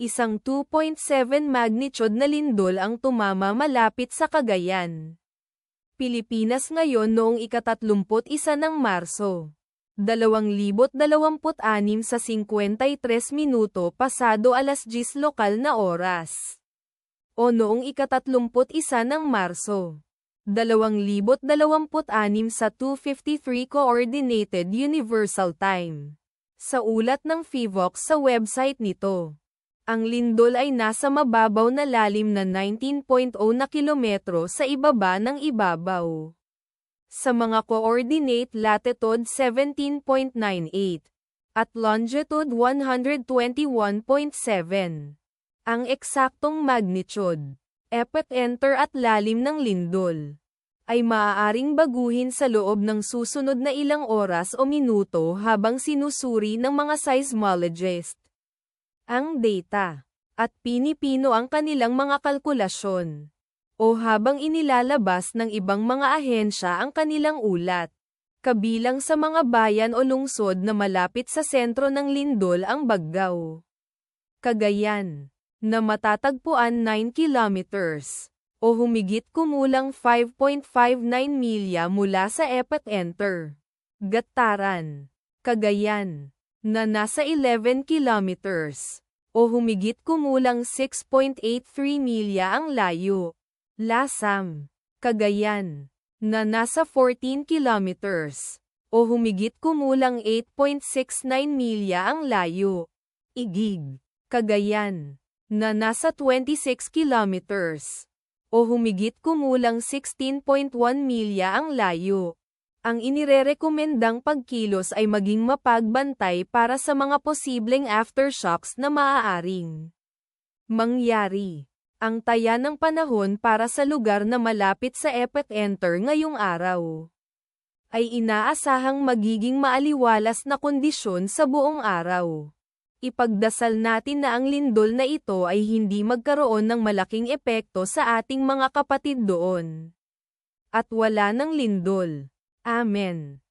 Isang 2.7 magnitude na lindol ang tumama malapit sa Cagayan, Pilipinas ngayon noong ika-31 ng Marso. 2026 sa 53 minuto pasado alas 10 lokal na oras. O noong ika-31 ng Marso. 2026 sa 2:53 Coordinated Universal Time. Sa ulat ng PHIVOLCS sa website nito. Ang lindol ay nasa mababaw na lalim na 19.0 na kilometro sa ibaba ng ibabaw. Sa mga coordinate latitude 17.98 at longitude 121.7. Ang eksaktong magnitude, epicenter at lalim ng lindol ay maaaring baguhin sa loob ng susunod na ilang oras o minuto habang sinusuri ng mga seismologists ang data, at pinipino ang kanilang mga kalkulasyon, o habang inilalabas ng ibang mga ahensya ang kanilang ulat. Kabilang sa mga bayan o lungsod na malapit sa sentro ng lindol ang Baggao, Cagayan, na matatagpuan 9 kilometers, o humigit kumulang 5.59 milya mula sa epicenter. Gataran, Cagayan, na nasa 11 kilometers, o humigit kumulang 6.83 milya ang layo. Lasam, Cagayan, na nasa 14 kilometers, o humigit kumulang 8.69 milya ang layo. Igig, Cagayan, na nasa 26 kilometers, o humigit kumulang 16.1 milya ang layo. Ang inirerekomendang pagkilos ay maging mapagbantay para sa mga posibleng aftershocks na maaaring mangyari. Ang taya ng panahon para sa lugar na malapit sa epicenter ngayong araw ay inaasahang magiging maaliwalas na kondisyon sa buong araw. Ipagdasal natin na ang lindol na ito ay hindi magkaroon ng malaking epekto sa ating mga kapatid doon. At wala ng lindol. Amen.